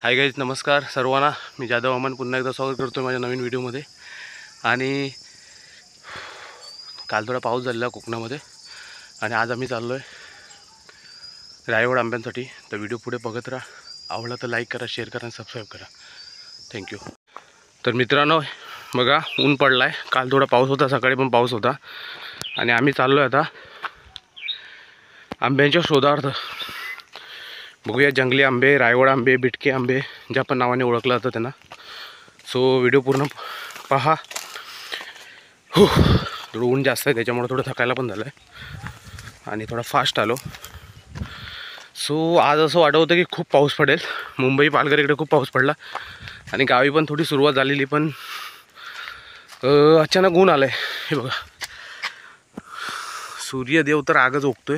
Hi guys, नमस्कार सर्वांना. मी जाधव अमन पुन्हा एकदा स्वागत करतो माझ्या नवीन व्हिडिओमध्ये. आणि काल थोडा पाऊस झालेला कोकणामध्ये आणि आज आम्ही चाललो आहे रायगड आंब्यांसाठी. तर व्हिडिओ पुढे बघत राहा. आवडला तर लाईक करा, शेअर करा आणि सबस्क्राईब करा. थँक्यू. तर मित्रांनो बघा, ऊन पडला आहे. काल थोडा पाऊस होता, सकाळी पण पाऊस होता आणि आम्ही चाललो आहे आता आंब्यांच्या शोधार्थ. बघूया जंगली आंबे, रायगड आंबे, बिटके आंबे, ज्या पण नावाने ओळखलं जातं त्यांना. सो व्हिडिओ पूर्ण पहा. थोडं ऊन जास्त आहे त्याच्यामुळे थोडं थकायला पण झालं आहे आणि थोडा फास्ट आलो. सो आज असं वाटत होतं की खूप पाऊस पडेल. मुंबई पालघर इकडे खूप पाऊस पडला आणि गावी पण थोडी सुरुवात झालेली, पण अचानक ऊन आलं आहे. हे बघा, सूर्यदेव तर आगच ओकतोय.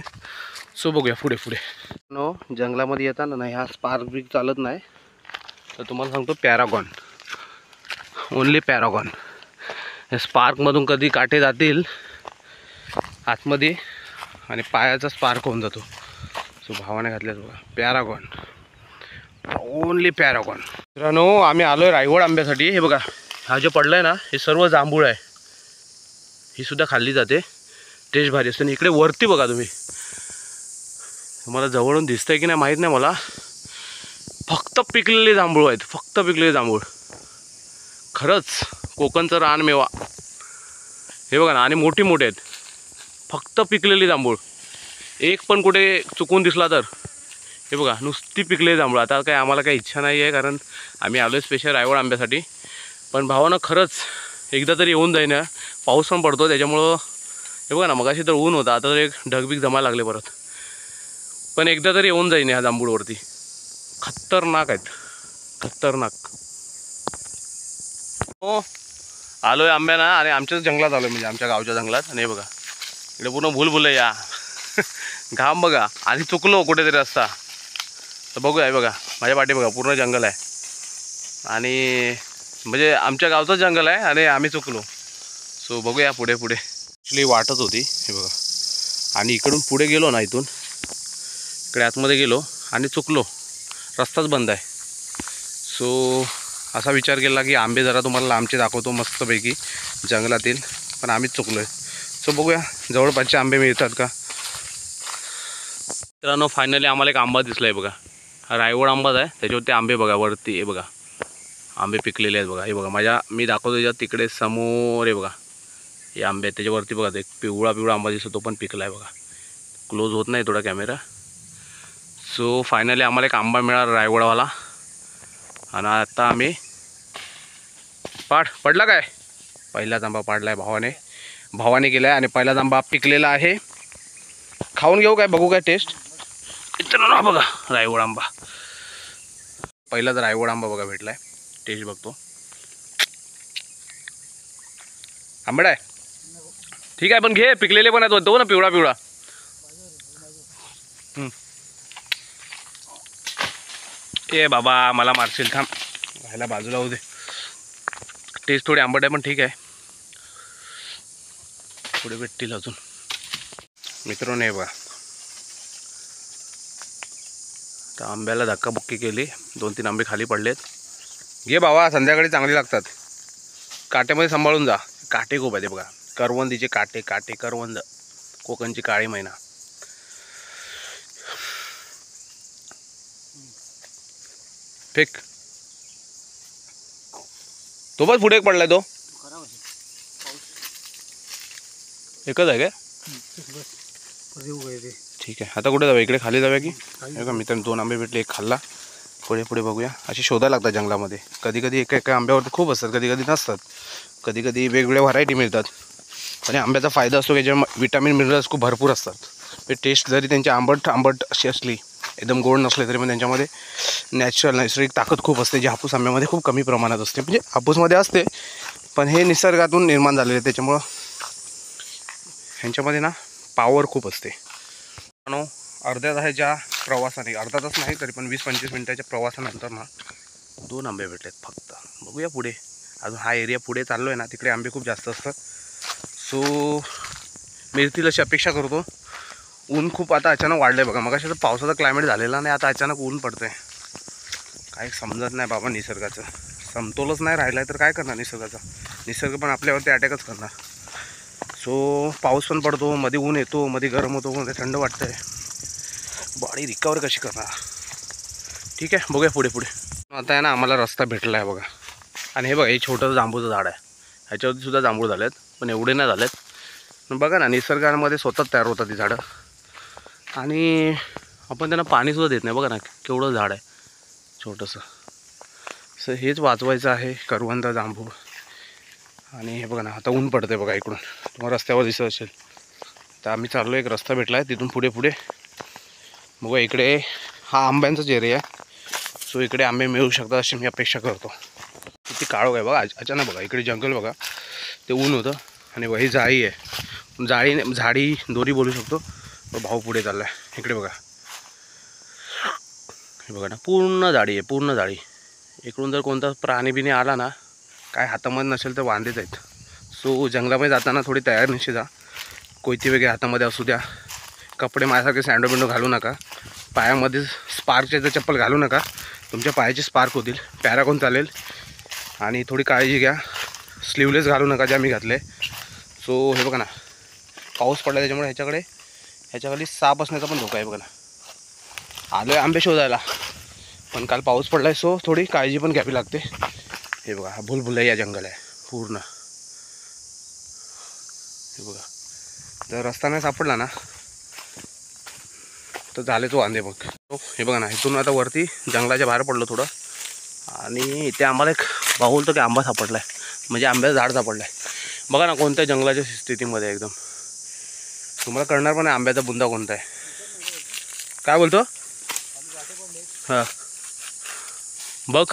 सो बघूया पुढे पुढे. नो जंगलामध्ये येताना नाही हा स्पार्क ब्रिक चालत नाही. तर तुम्हाला सांगतो पॅरागॉन, ओनली पॅरागॉन. हे स्पार्कमधून कधी काटे जातील आतमध्ये आणि पायाचा स्पार्क होऊन जातो. सो भावाने घातल्यात बघा, पॅरागॉन, ओनली पॅरागॉन. मित्रांनो आम्ही आलो आहे रायगड आंब्यासाठी. हे बघा, हा जो पडला आहे ना, हे सर्व जांभूळ आहे. ही सुद्धा खाल्ली जाते, टेस्ट भारी असते. इकडे वरती बघा तुम्ही, तुम्हाला जवळून दिसतंय की नाही माहीत नाही मला, फक्त पिकलेले जांभूळ आहेत, फक्त पिकलेले जांभूळ. खरंच कोकणचं रानमेवा. हे बघा ना, आणि मोठी मोठे आहेत, फक्त पिकलेली जांभूळ. एक पण कुठे चुकून दिसला तर हे बघा, नुसती पिकलेली जांभूळ. आता काय आम्हाला काही इच्छा नाही आहे, कारण आम्ही आलो आहे स्पेशल रायगड आंब्यासाठी. पण भावानं खरंच एकदा तरी येऊन जाईन. पाऊस पण पडतो त्याच्यामुळं. हे बघा ना, मगाशी तर ऊन होता, आता तर एक ढगबीग जमायला लागले परत. पण एकदा तरी येऊन जाईन ह्या जांभूळवरती. खतरनाक आहेत, खतरनाक. हो, आलो आहे आंब्याना आणि आमच्याच जंगलात आलो आहे, म्हणजे आमच्या गावच्या जंगलात. आणि हे बघा इकडे पूर्ण भूलभुलैया घाम बघा. आणि चुकलो कुठेतरी रस्ता, तर बघूया. हे बघा माझ्या पाठी बघा, पूर्ण जंगल आहे. आणि म्हणजे आमच्या गावचंच जंगल आहे आणि आम्ही चुकलो. सो बघूया पुढे पुढे. ॲक्च्युली वाटत होती, हे बघा. आणि इकडून पुढे गेलो ना, इथून इकडे आतमध्ये गेलो आणि चुकलो, रस्ताच बंद आहे. सो असा विचार केला की आंबे जरा तुम्हाला लांबचे दाखवतो मस्तपैकी जंगलातील, पण आम्हीच चुकलो आहे. सो बघूया जवळपासचे आंबे मिळतात का. मित्रांनो फायनली आम्हाला एक आंबा दिसला आहे बघा. हा रायगड आंबाच आहे. त्याच्यावरती आंबे बघा वरती. हे बघा आंबे पिकलेले आहेत बघा. हे बघा मी दाखवतो त्याच्यात तिकडे समोर. हे बघा हे आंबे आहेत त्याच्यावरती बघा. एक पिवळा पिवळा आंबा दिसतो, तो पण पिकला आहे बघा. क्लोज होत नाही थोडा कॅमेरा. सो फायनली आम्हाला एक आंबा मिळाला रायगडवाला. आणि आता आम्ही पडला काय, पहिलाच आंबा पाडला आहे भावाने केला आहे. आणि पहिलाच आंबा पिकलेला आहे. खाऊन घेऊ काय, बघू काय टेस्ट. मित्रांनो बघा रायगड आंबा, पहिलाच रायगड आंबा बघा भेटला आहे. टेस्ट बघतो. आंबट आहे, ठीक आहे, पण घे. पिकलेले पण आहेत तो ना, पिवळा पिवळा. ए बाबा मला मारशील, थांब. राहायला बाजूला होऊ दे. टेस्ट थोडी आंबट आहे पण ठीक आहे, पुढे भेटतील अजून. मित्रांनो हे बघा, तर आंब्याला धक्काबुक्की केली, 2-3 आंबे खाली पडलेत. घे बाबा, संध्याकाळी चांगली लागतात. काट्यामध्ये सांभाळून जा, काटे खूप आहेत बघा. करवंदीचे काटे, करवंद, कोकणची काळी मैना. फेक तो बस पुढे एक पडलाय, तो एकच आहे काय. ठीक आहे, आता कुठे जाऊया, इकडे खाली जाऊया की. का मित्रांनो 2 आंबे भेटले, एक खाल्ला. पुढे पुढे बघूया. असे शोधायला लागतात जंगलामध्ये. कधी कधी एका आंब्यावरती खूप असतात, कधी कधी नसतात, कधी कधी वेगवेगळ्या व्हरायटी मिळतात. आणि आंब्याचा फायदा असतो की ज्या विटॅमिन मिनरल्स खूप भरपूर असतात. ते टेस्ट जरी त्यांची आंबट अशी असली, एकदम गोड नसले, तरी पण त्यांच्यामध्ये नैसर्गिक ताकद खूप असते, जी हापूस आंब्यामध्ये खूप कमी प्रमाणात असते. म्हणजे हापूसमध्ये असते, पण हे निसर्गातून निर्माण झालेले, त्याच्यामुळं ह्यांच्यामध्ये ना पॉवर खूप असते. अर्ध्या तासाच्या प्रवासाने, अर्धा तास नाही तरी पण 20-25 मिनिटाच्या प्रवासानंतर ना 2 आंबे भेटलेत फक्त. बघूया पुढे अजून. हा एरिया पुढे चाललो आहे ना, तिकडे आंबे खूप जास्त असतात. सो मिळतील अशी अपेक्षा करतो. ऊन खूप आता अचानक वाढलं आहे बघा. मगाशी तर पावसाचा क्लायमेट झालेला नाही, आता अचानक ऊन पडतं आहे. काय समजत नाही बाबा निसर्गाचं, समतोलच नाही राहिला तर काय करणार निसर्गाचा. निसर्ग पण आपल्यावरती अटॅकच करणार. सो पाऊस पण पडतो, मध्ये ऊन येतो, मध्ये गरम होतो, मध्ये थंड वाटतंय. बॉडी रिकवर कशी करणार. ठीक आहे, बघूया पुढे पुढे. आता आहे ना आम्हाला रस्ता भेटला आहे बघा. आणि हे बघा, हे छोटंसं जांभूचं झाड आहे. ह्याच्यावरती सुद्धा जांभूळ झालेत, पण एवढे नाही झालेत. पण बघा ना, निसर्गामध्ये स्वतःच तयार होतात ती झाडं. आणि आपण त्यांना पाणीसुद्धा देत नाही. बघा ना केवढं झाड आहे छोटंसं. सो हेच वाचवायचं आहे, करवंद, जांभूळ. आणि हे बघा ना, आता ऊन पडतं आहे बघा इकडून, तुम्हाला रस्त्यावर दिसत असेल. तर आम्ही चाललो, एक रस्ता भेटला आहे तिथून पुढे पुढे बघा. इकडे हा आंब्यांचाच एरिया आहे. सो इकडे आंबे मिळू शकतात अशी मी अपेक्षा करतो. किती काळोख आहे बघा. अचानक बघा इकडे जंगल बघा, ते ऊन होतं आणि वही जाळी आहे. झाडी दोरी बोलू शकतो. भाऊ पुढे चालला आहे. इकडे बघा, हे बघा ना, पूर्ण जाळी आहे, पूर्ण जाळी. इकडून जर कोणता प्राणी बिणी आला ना, काय हातामध्ये नसेल तर वांदेच आहेत. सो जंगलामध्ये जाताना थोडी तयार निशी जा. कोयती वगैरे हातामध्ये असू द्या. कपडे माझ्यासारखे सँडो बिंडो घालू नका. पायामध्ये स्पार्कचे जर चप्पल घालू नका, तुमच्या पायाचे स्पार्क होतील. पॅरागॉन चालेल. आणि थोडी काळजी घ्या. स्लीवलेस घालू नका, जे आम्ही घातले. सो हे बघा ना, पाऊस पडला त्याच्यामुळे ह्याच्याखाली साप असण्याचा पण धोका आहे बघा ना. आलो आहे आंबे शोधायला, पण काल पाऊस पडला आहे, सो थोडी काळजी पण घ्यावी लागते. हे बघा, हा भुलभुलैया जंगल आहे पूर्ण. हे बघा, जर रस्ता नाही सापडला ना तर झाले तो वांदे मग. हे बघा ना, इथून आता वरती जंगलाच्या बाहेर पडलो थोडं. आणि इथे आम्हाला एक भाऊ बोलतो की आंबा सापडला आहे, म्हणजे आंब्याचं झाड सापडलं आहे. बघा ना कोणत्या जंगलाच्या स्थितीमध्ये एकदम. तुम्हाला कळणार पण आहे आंब्याचा बुंदा कोणता आहे. काय बोलतो? हां बघ,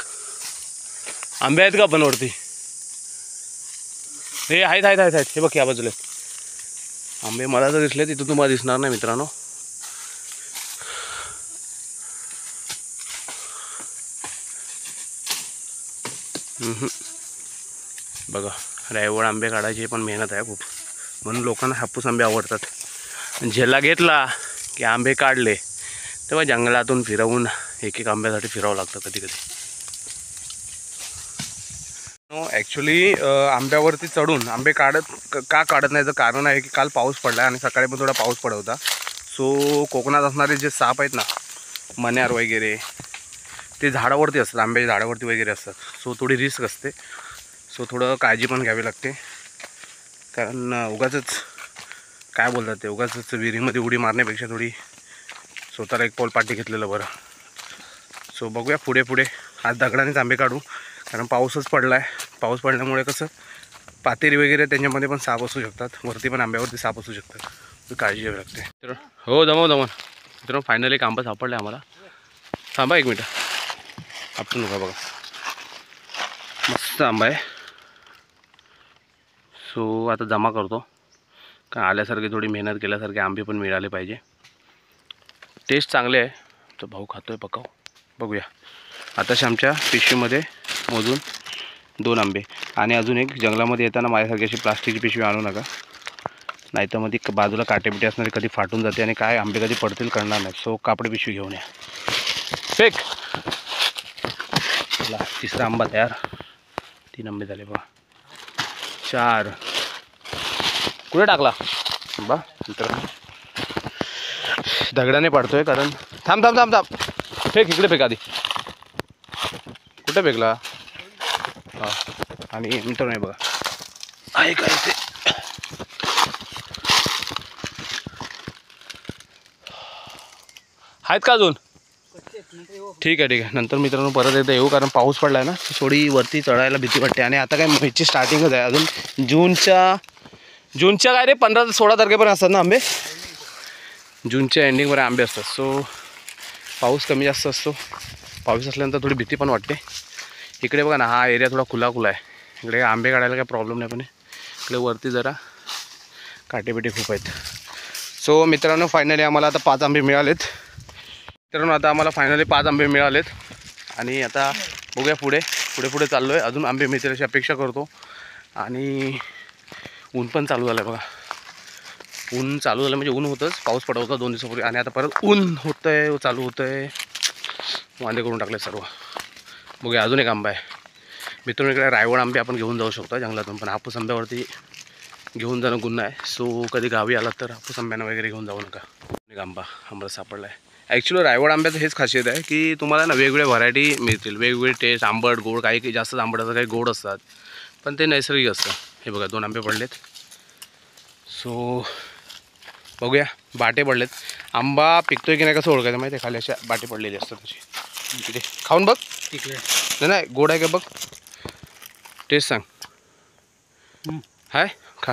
आंबे आहेत का पण वरती? हे आहेत. हे बघ या बाजूला आंबे. मला जर दिसले तिथून तुम्हाला दिसणार नाही मित्रांनो. बघा, रायवळ आंबे काढायची पण मेहनत आहे खूप, म्हणून लोकांना हापूस आंबे आवडतात. झेला घेतला की आंबे काढले, तेव्हा जंगलातून फिरवून एक आंब्यासाठी फिरावं लागतं कधी कधी. ॲक्च्युली आंब्यावरती चढून आंबे का काढत नाही याचं कारण आहे की काल पाऊस पडला आणि सकाळी पण थोडा पाऊस पडत होता. सो कोकणात असणारे जे साप आहेत ना, मण्यार वगैरे, ते झाडावरती असतात, आंब्याच्या झाडावरती वगैरे असतात. सो थोडी रिस्क असते. सो थोडं काळजी पण घ्यावी लागते. कारण उगाचच काय बोलतात ते, उगाचच विहिरीमध्ये उडी मारण्यापेक्षा थोडी स्वतःला एक पाठी घेतलेलं बरं. सो बघूया पुढे पुढे. आज दगडानेच आंबे काढू, कारण पाऊसच पडला आहे. पाऊस पडल्यामुळे कसं पातेरी वगैरे त्यांच्यामध्ये पण साप असू शकतात, वरती पण आंब्यावरती साप असू शकतात. तर काळजी घ्यावी लागते. तर हो, दमन मित्रांनो, फायनली एक आंबा सापडला आहे आम्हाला. थांबा एक मिनटं, आपटू नका बघा, मस्त आंबा आहे. सो आता जमा करतो, कारण आल्यासारखे थोडी मेहनत केल्यासारखे आंबे पण मिळाले पाहिजे. टेस्ट चांगले आहे. तर भाऊ खातोय पकाव, बघूया. आताशी आमच्या पिशवीमध्ये मोजून 2 आंबे. आणि अजून एक, जंगलामध्ये येताना माझ्यासारखी अशी प्लास्टिकची पिशवी आणू नका, नाहीतर मध्ये बाजूला काटेबिटे असणारी कधी फाटून जाते आणि काय आंबे कधी पडतील कळणार नाही. सो कापडी पिशवी घेऊन या. फेक. चला, 3रा आंबा तयार. 3 आंबे झाले बघा. 4. कुठे टाकला बा मित्रांनो? दगडाने पाडतोय, कारण थांब. फेक इकडे, फेक आधी. कुठे फेकला? हां. आणि मित्रांनो बघा, आहे काय ते. आहेत का अजून? ठीक आहे. नंतर मित्रांनो परत एकदा येऊ, कारण पाऊस पडला आहे ना, थोडी वरती चढायला भीती वाटते. आणि आता काय मेची स्टार्टिंगच आहे. अजून जूनच्या काय रे 15-16 तारखेपर्यंत असतात ना आंबे. जूनच्या एंडिंगवर आंबे असतात. सो पाऊस कमी जास्त असतो. पाऊस असल्यानंतर थोडी भीती पण वाटते. इकडे बघा ना, हा एरिया थोडा खुला आहे. इकडे आंबे काढायला काही प्रॉब्लेम नाही, पण इकडे वरती जरा काटेबिटे खूप आहेत. सो मित्रांनो, फायनली आम्हाला आता 5 आंबे मिळालेत. आणि आता बघूया पुढे चाललो आहे. अजून आंबे मिळतील अशी अपेक्षा करतो. आणि ऊन पण चालू झालं आहे बघा. ऊन चालू झालं म्हणजे ऊन होतंच, पाऊस पडत होता 2 दिवसापूर्वी, आणि आता परत ऊन होतं आहे, चालू होतं आहे. वांदे करून टाकले सर्व. बघूया अजून एक आंबा आहे मित्रांनो. इकडे रायवळ आंबे आपण घेऊन जाऊ शकतो जंगलातून, पण हापूस आंब्यावरती घेऊन जाणं गुन्हा आहे. सो कधी गावी आला तर हापूस आंब्यानं वगैरे घेऊन जाऊ नका. एक आंबा सापडला आहे. ॲक्च्युली रायवळ आंब्याचं हेच खासियत आहे की तुम्हाला ना वेगवेगळ्या व्हरायटी मिळतील, वेगवेगळे टेस्ट, आंबट गोड, काही जास्त आंबट असतात, काही गोड असतात, पण ते नैसर्गिक असतं. हे बघा 2 आंबे पडलेत. सो बघूया, बाटे पडलेत. आंबा पिकतोय की नाही कसं ओळखायचं माहिती आहे? खाली अशा बाटे पडलेली असतात त्याची. तिथे खाऊन बघ. नाही गोड आहे का बघ, टेस्ट सांग. हाय खा.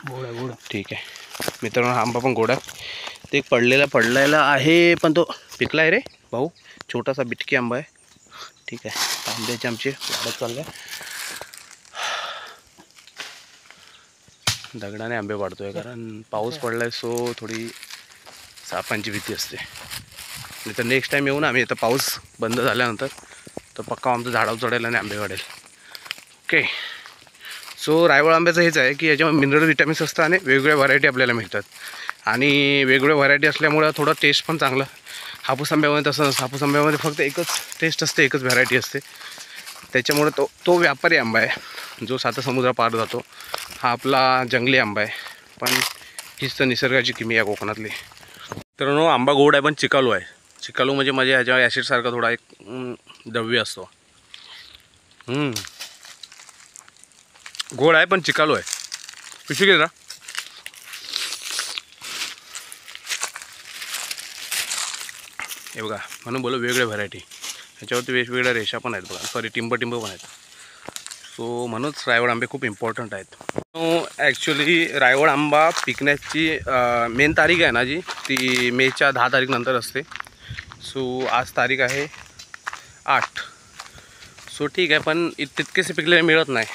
गोड आहे, गोड. ठीक आहे मित्रांनो, आंबा पण गोड आहे. ते पडलेला आहे, पण तो पिकला आहे रे भाऊ. छोटासा बिटकी आंबा आहे. ठीक आहे, आंब्याचे आमचे वाढत चालले. दगडाने आंबे वाढतोय कारण पाऊस पडलाय. सो थोडी सापांची भीती असते. नाही तर नेक्स्ट टाईम येऊ ना आम्ही, आता पाऊस बंद झाल्यानंतर तर पक्का आमचं झाडावर चढेल आणि आंबे वाढेल. ओके. सो रायवळ आंब्याचं हेच आहे की याच्यामध्ये मिनरल विटॅमिन्स असतात आणि वेगवेगळ्या व्हरायटी आपल्याला मिळतात. आणि वेगवेगळ्या व्हरायटी असल्यामुळं थोडं टेस्ट पण चांगलं. हापूस आंब्यामध्ये तसं नसतं. हापूस आंब्यामध्ये फक्त एकच टेस्ट असते, एकच व्हरायटी असते. त्याच्यामुळे तो व्यापारी आंबा आहे जो 7 समुद्र पार जातो. हा आपला जंगली आंबा आहे, पण हीच तर निसर्गाची किमी आहे कोकणातली. तर आंबा गोड आहे पण चिकालू आहे. चिकालू म्हणजे ह्याच्या ॲसिडसारखा थोडा एक द्रव्य असतो. गोड आहे पण चिकालू आहे. पिशवी घे जरा. हे बघा, म्हणून बोलो वेगवेगळ्या व्हरायटी. ह्याच्यावरती वेगवेगळ्या रेषा पण आहेत बघा, सॉरी टिंब पण आहेत. सो म्हणूनच रायवळ आंबे खूप इम्पॉर्टंट आहेत. ॲक्च्युली रायवळ आंबा पिकण्याची मेन तारीख आहे ना जी, ती मेच्या 10 तारीखनंतर असते. सो आज तारीख आहे 8. सो ठीक आहे, पण तितकेसे पिकलेले मिळत नाही.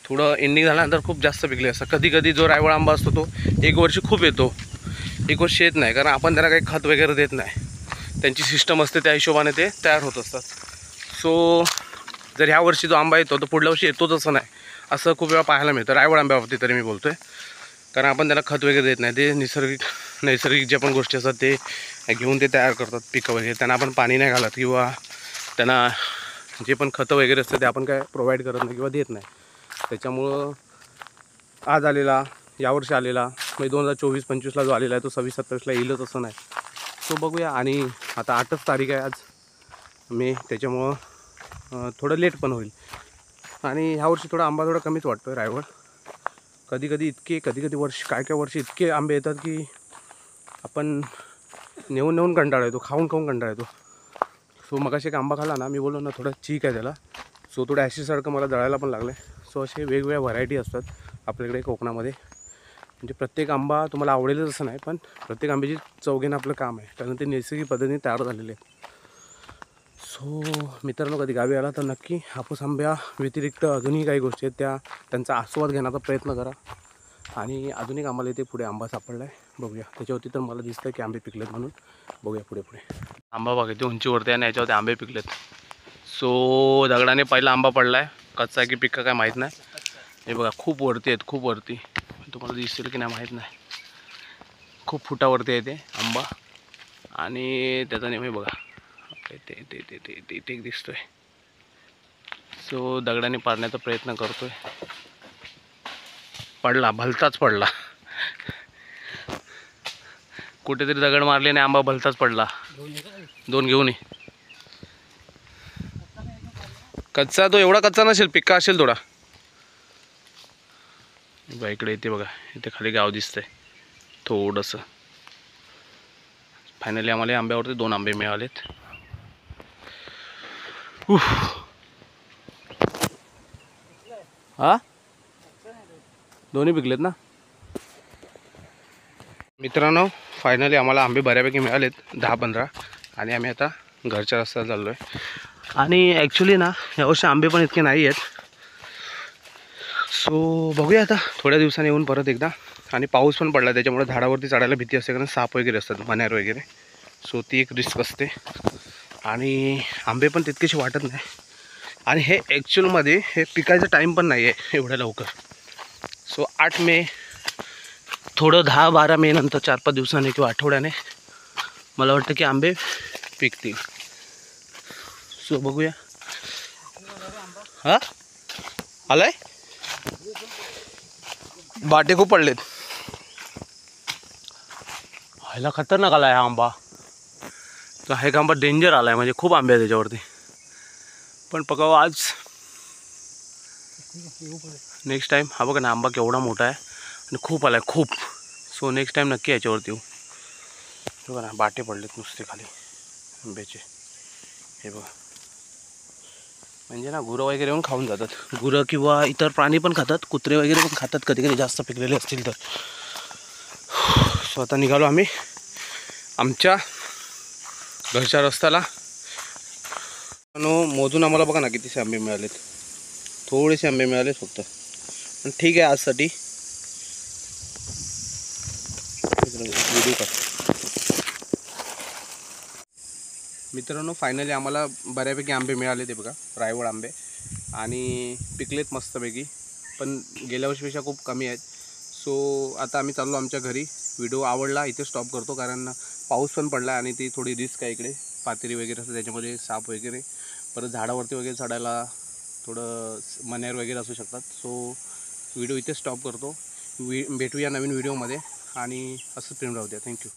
थोडं एंडिंग झाल्यानंतर खूप जास्त पिकले असतात. कधी कधी जो रायवळ आंबा असतो तो एक वर्षी खूप येतो, एक वर्षी येत नाही, कारण आपण त्यांना काही खत वगैरे देत नाही. त्यांची सिस्टम असते, त्या हिशोबाने ते तयार होत असतात. सो जर ह्या वर्षी जो आंबा येतो तो पुढल्या वर्षी येतोच असं नाही, असं खूप वेळा पाहायला मिळतं रायवळ आंब्याबाबतीत तरी मी बोलतो आहे. कारण आपण त्याला खत वगैरे देत नाही. ते नैसर्गिक ज्या पण गोष्टी असतात ते घेऊन ते तयार करतात पिकं वगैरे. त्यांना आपण पाणी नाही घालत किंवा त्यांना जे पण खतं वगैरे असतं ते आपण काय प्रोव्हाइड करत नाही किंवा देत नाही. त्याच्यामुळं आज आलेला, यावर्षी आलेला म्हणजे 2024-25ला जो आलेला आहे तो 26-27ला येईलच असं नाही. सो बघूया. आणि आता 8च तारीख आहे आज मे, त्याच्यामुळं थोडं लेट पण होईल. आणि ह्या वर्षी थोडा आंबा कमीच वाटतो आहे रायवळ. कधी कधी वर्षी इतके आंबे येतात की आपण नेऊन कंटाळा येतो, खाऊन कंटाळा येतो. सो मगाशी एक आंबा खाल्ला ना, मी बोललो ना थोडं चीक आहे त्याला. सो थोडं ॲसिडसारखं मला जळायला पण लागलं आहे. सो असे वेगवेगळ्या व्हरायटी असतात आपल्याकडे कोकणामध्ये. म्हणजे प्रत्येक आंबा तुम्हाला आवडेलच असं नाही, पण प्रत्येक आंब्याची चव घेणं आपलं काम आहे, कारण ते नैसर्गिक पद्धतीने तयार झालेले आहेत. सो मित्रांनो, कधी गावी आला तर नक्की हापूस आंब्या व्यतिरिक्त अजूनही काही गोष्टी आहेत त्यांचा आस्वाद घेण्याचा प्रयत्न करा. आणि अजून एक आम्हाला इथे पुढे आंबा सापडला आहे, बघूया. त्याच्यावरती तर मला दिसतं की आंबे पिकलेत म्हणून. बघूया पुढे आंबा बघा किती उंचीवरती आहे आणि याच्यावरती आंबे पिकलेत. सो दगडाने पहिला आंबा पडला आहे, कच्चा आहे की पिक्का काय माहीत नाही. हे बघा खूप वरती आहेत, खूप वरती. तुम्हाला दिसेल की नाही माहीत नाही, खूप फुटावरती आहे ते आंबा. आणि त्याचा नेहमी बघा ते एक दिसतोय. सो दगडाने पाडण्याचा प्रयत्न करतोय. पडला, भलताच पडला. कुठेतरी दगड मारले आणि आंबा भलताच पडला. 2 घेऊन ये. कच्चा तो एवढा कच्चा नसेल, पिक्का असेल थोडा. बघा इकडे येते बघा, इथे खाली गाव दिसतंय थोडंसं. फायनली आम्हाला आंब्यावरती 2 आंबे मिळालेत. हा, दोन्ही पिकलेत ना मित्रांनो. फायनली आम्हाला आंबे बऱ्यापैकी मिळालेत, 10-15. आणि आम्ही आता घरच्या रस्त्यात चाललो आहे. आणि ॲक्च्युली ना यावर्षी आंबे पण इतके नाही आहेत. सो बघूया आता थोड्या दिवसांनी येऊन परत एकदा. आणि पाऊस पण पडला, त्याच्यामुळे झाडावरती चढायला भीती असते, कारण साप वगैरे असतात, मण्यार वगैरे. सो ती एक रिस्क असते. आणि आंबे पण तितकेसे वाटत नाही. आणि हे ॲक्च्युअलमध्ये हे पिकायचा टाईम पण नाही आहे एवढ्या लवकर. सो 8 मे, थोडं 10-12 मे नंतर 4-5 दिवसांनी किंवा आठवड्याने मला वाटतं की आंबे पिकतील. सो बघूया. हा आलाय. बाटे खूप पडलेत. ह्याला खतरनाक आलाय हा आंबा. तो हा एक आंबा डेंजर आलाय, म्हणजे खूप आंबे आहे त्याच्यावरती. पण पकाव आज नेक्स्ट टाइम. हा बघा ना आंबा केवढा मोठा आहे आणि खूप आलाय खूप. सो नेक्स्ट टाइम नक्की याच्यावरती येऊ. बघा ना बाटे पडलेत नुसते खाली आंब्याचे. हे बघा, म्हणजे ना गुरं वगैरे येऊन खाऊन जातात. गुरं किंवा इतर प्राणी पण खातात, कुत्रे वगैरे पण खातात कधी कधी जास्त पिकलेले असतील तर. सो आता निघालो आम्ही आमच्या घरच्या रस्त्याला. मोजून आम्हाला बघा ना कितीसे आंबे मिळालेत. थोडेसे आंबे मिळालेत फक्त, पण ठीक आहे आजसाठी. व्हिडिओ का मित्रांनो, फायनली आम्हाला बऱ्यापैकी आंबे मिळाले. ते बघा रायवळ आंबे, आणि पिकलेत मस्तपैकी, पण गेल्या वर्षीपेक्षा खूप कमी आहेत. सो आता आम्ही चाललो आमच्या घरी. व्हिडिओ आवडला इथे स्टॉप करतो, कारण पाऊस पण पडला आणि ती थोडी रिस्क आहे इकडे. पातेरी वगैरे असतं त्याच्यामध्ये, साप वगैरे, परत झाडावरती वगैरे चढायला थोडं मण्यार वगैरे असू शकतात. सो व्हिडिओ इथे स्टॉप करतो. भेटूया नवीन व्हिडिओमध्ये, आणि असं प्रेम राहू द्या. थँक्यू.